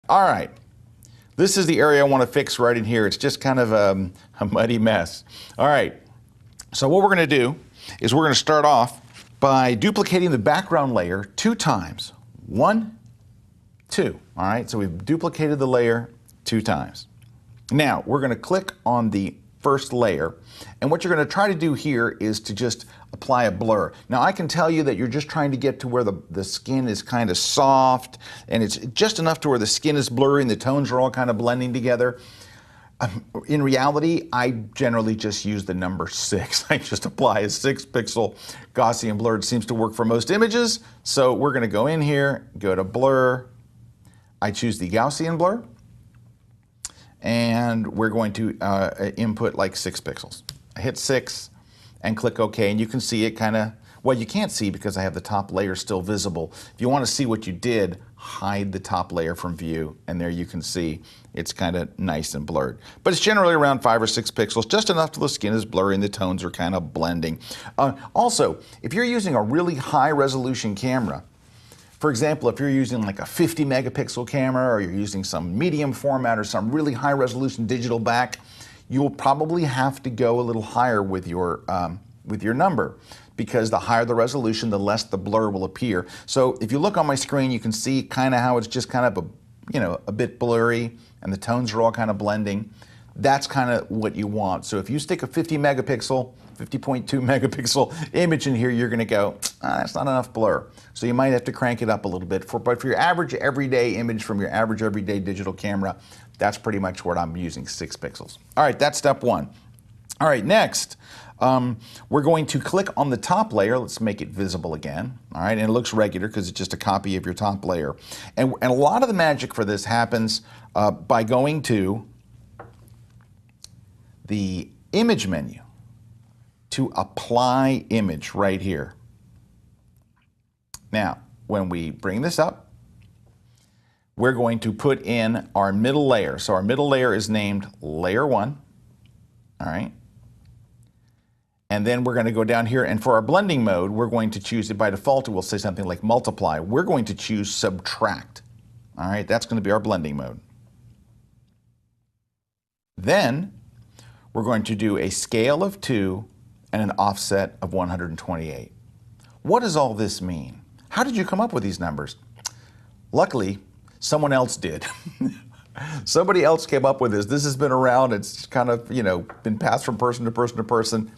All right, this is the area I want to fix right in here. It's just kind of a muddy mess. All right, so what we're going to do is we're going to start off by duplicating the background layer 2 times. 1, 2. All right, so we've duplicated the layer 2 times. Now we're going to click on the first layer, and what you're going to try to do here is to just apply a blur. Now I can tell you that you're just trying to get to where the skin is kind of soft, and it's just enough to where the skin is blurry and the tones are all kind of blending together. In reality, I generally just use the number 6. I just apply a 6-pixel Gaussian blur. It seems to work for most images. So we're going to go in here, go to blur. I choose the Gaussian blur, and we're going to input like 6 pixels. I hit 6 and click OK, and you can see it kind of, well, you can't see because I have the top layer still visible. If you want to see what you did, hide the top layer from view, and there you can see it's kind of nice and blurred. But it's generally around 5 or 6 pixels, just enough till the skin is blurry and the tones are kind of blending. Also, if you're using a really high resolution camera, for example, if you're using like a 50 megapixel camera, or you're using some medium format or some really high resolution digital back, you will probably have to go a little higher with your number, because the higher the resolution, the less the blur will appear. So if you look on my screen, you can see kind of how it's just kind of a bit blurry and the tones are all kind of blending. That's kind of what you want. So if you stick a 50 megapixel, 50.2 megapixel image in here, you're going to go, that's not enough blur. So you might have to crank it up a little bit. But for your average everyday image from your average everyday digital camera, that's pretty much what I'm using, 6 pixels. All right, that's step 1. All right, next, we're going to click on the top layer. Let's make it visible again. All right, and it looks regular because it's just a copy of your top layer. And a lot of the magic for this happens by going to the image menu to apply image right here. Now, when we bring this up, we're going to put in our middle layer. So our middle layer is named layer 1. All right. And then we're going to go down here, and for our blending mode, we're going to choose it by default. It will say something like multiply. We're going to choose subtract. All right, that's going to be our blending mode. Then we're going to do a scale of 2 and an offset of 128. What does all this mean? How did you come up with these numbers? Luckily, someone else did. Somebody else came up with this. This has been around. It's kind of, been passed from person to person to person.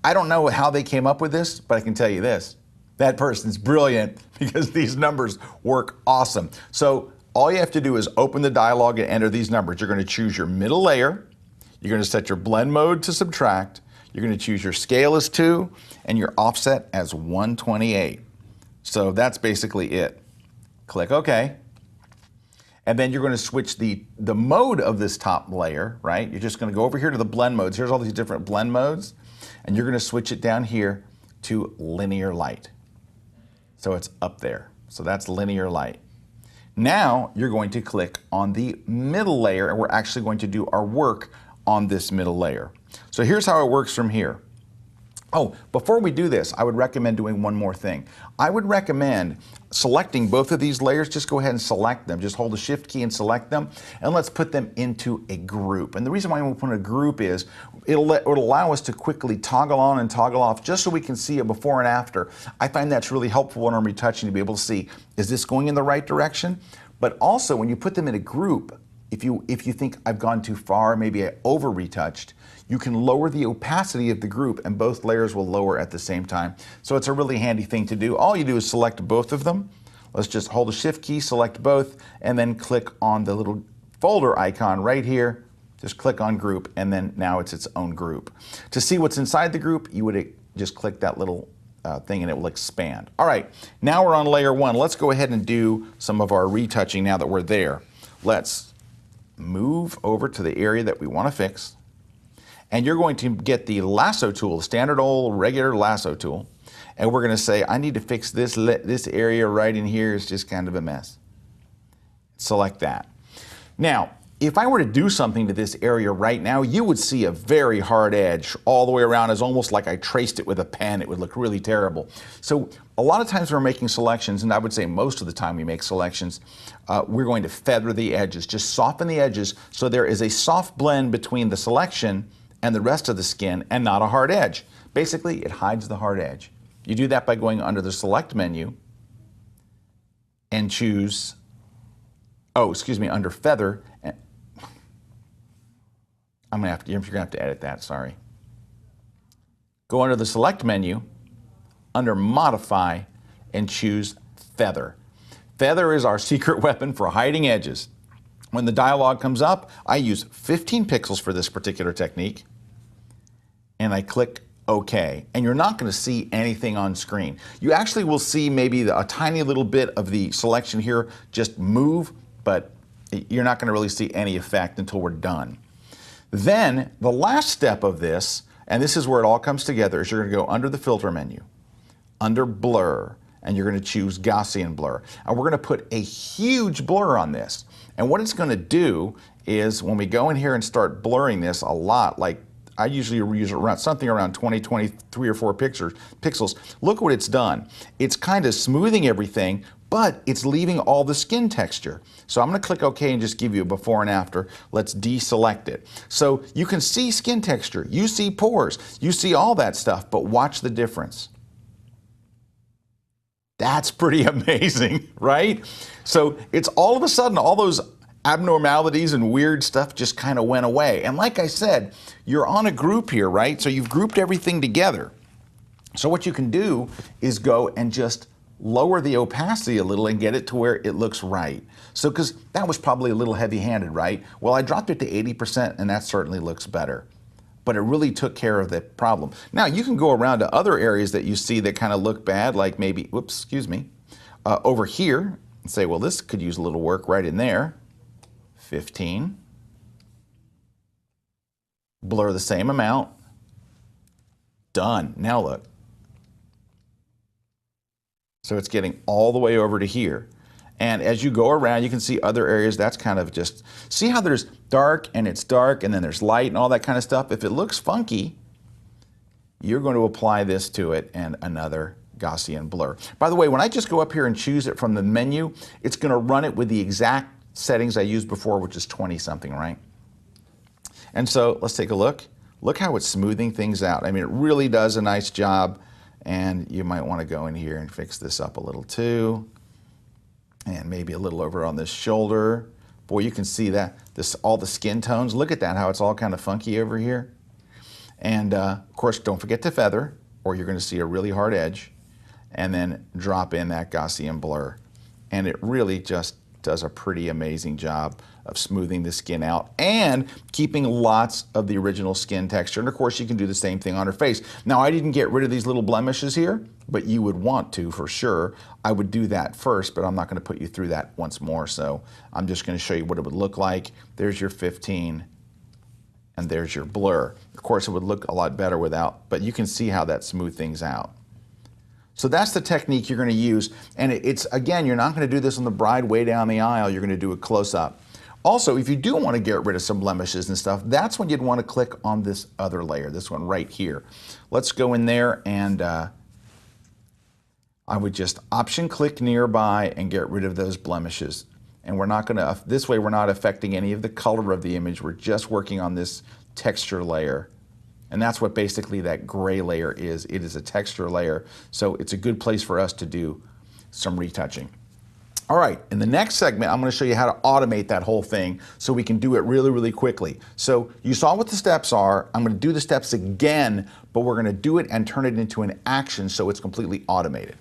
I don't know how they came up with this, but I can tell you this. That person's brilliant, because these numbers work awesome. So all you have to do is open the dialog and enter these numbers. You're going to choose your middle layer. You're going to set your blend mode to subtract. You're going to choose your scale as 2 and your offset as 128. So that's basically it. Click OK. And then you're going to switch the mode of this top layer, right? You're just going to go over here to the blend modes. Here's all these different blend modes. And you're going to switch it down here to linear light. So it's up there. So that's linear light. Now you're going to click on the middle layer, and we're actually going to do our work on this middle layer. So here's how it works from here. Oh, before we do this, I would recommend doing one more thing. I would recommend selecting both of these layers. Just go ahead and select them. Just hold the Shift key and select them, and let's put them into a group. And the reason why we put in a group is it'll allow us to quickly toggle on and toggle off, just so we can see a before and after. I find that's really helpful when I'm retouching, to be able to see, is this going in the right direction? But also, when you put them in a group, if you think I've gone too far, maybe I over-retouched, you can lower the opacity of the group, and both layers will lower at the same time. So it's a really handy thing to do. All you do is select both of them. Let's just hold the Shift key, select both, and then click on the little folder icon right here. Just click on group, and then now it's its own group. To see what's inside the group, you would just click that little thing and it will expand. All right, now we're on layer 1. Let's go ahead and do some of our retouching now that we're there. Let's move over to the area that we want to fix. And you're going to get the lasso tool, the standard old regular lasso tool. And we're going to say, I need to fix this area right in here. It's just kind of a mess. Select that. Now, if I were to do something to this area right now, you would see a very hard edge all the way around. It's almost like I traced it with a pen. It would look really terrible. So a lot of times we're making selections, and I would say most of the time we make selections, we're going to feather the edges, just soften the edges so there is a soft blend between the selection and the rest of the skin and not a hard edge. Basically, it hides the hard edge. You do that by going under the Select menu and choose, under Feather. You're going to have to edit that, sorry. Go under the Select menu, under Modify, and choose Feather. Feather is our secret weapon for hiding edges. When the dialog comes up, I use 15 pixels for this particular technique, and I click OK. And you're not going to see anything on screen. You actually will see maybe a tiny little bit of the selection here just move, but you're not going to really see any effect until we're done. Then the last step of this, and this is where it all comes together, is you're going to go under the Filter menu, under Blur, and you're going to choose Gaussian Blur. And we're going to put a huge blur on this. And what it's going to do is when we go in here and start blurring this a lot, like I usually use around something around 20, 23 or 4 pixels. Look what it's done. It's kind of smoothing everything, but it's leaving all the skin texture. So I'm going to click OK and just give you a before and after. Let's deselect it. So you can see skin texture, you see pores, you see all that stuff, but watch the difference. That's pretty amazing, right? So it's all of a sudden, all those abnormalities and weird stuff just kind of went away. And like I said, you're on a group here, right? So you've grouped everything together. So what you can do is go and just lower the opacity a little and get it to where it looks right. So, because that was probably a little heavy-handed, right? Well, I dropped it to 80% and that certainly looks better. But it really took care of the problem. Now, you can go around to other areas that you see that kind of look bad, like maybe, whoops, excuse me, over here, and say, well, this could use a little work right in there. 15. Blur the same amount. Done. Now look. So it's getting all the way over to here. And as you go around, you can see other areas. That's kind of just, see how there's dark and it's dark and then there's light and all that kind of stuff. If it looks funky, you're going to apply this to it and another Gaussian blur. By the way, when I just go up here and choose it from the menu, it's going to run it with the exact settings I used before, which is 20 something, right? And so let's take a look. Look how it's smoothing things out. I mean, it really does a nice job. And you might want to go in here and fix this up a little too. And maybe a little over on this shoulder. Boy, you can see that, all the skin tones. Look at that, how it's all kind of funky over here. And of course, don't forget to feather, or you're going to see a really hard edge. And then drop in that Gaussian blur. And it really just does a pretty amazing job of smoothing the skin out and keeping lots of the original skin texture. And of course, you can do the same thing on her face. Now, I didn't get rid of these little blemishes here, but you would want to for sure. I would do that first, but I'm not going to put you through that once more. So I'm just going to show you what it would look like. There's your 15, and there's your blur. Of course, it would look a lot better without, but you can see how that smoothed things out. So that's the technique you're going to use. And it's, again, you're not going to do this on the bride way down the aisle. You're going to do it close up. Also, if you do want to get rid of some blemishes and stuff, that's when you'd want to click on this other layer, this one right here. Let's go in there and I would just option click nearby and get rid of those blemishes. And we're not going to, this way we're not affecting any of the color of the image. We're just working on this texture layer. And that's what basically that gray layer is. It is a texture layer. So it's a good place for us to do some retouching. All right, in the next segment, I'm going to show you how to automate that whole thing so we can do it really, really quickly. So you saw what the steps are. I'm going to do the steps again, but we're going to do it and turn it into an action so it's completely automated.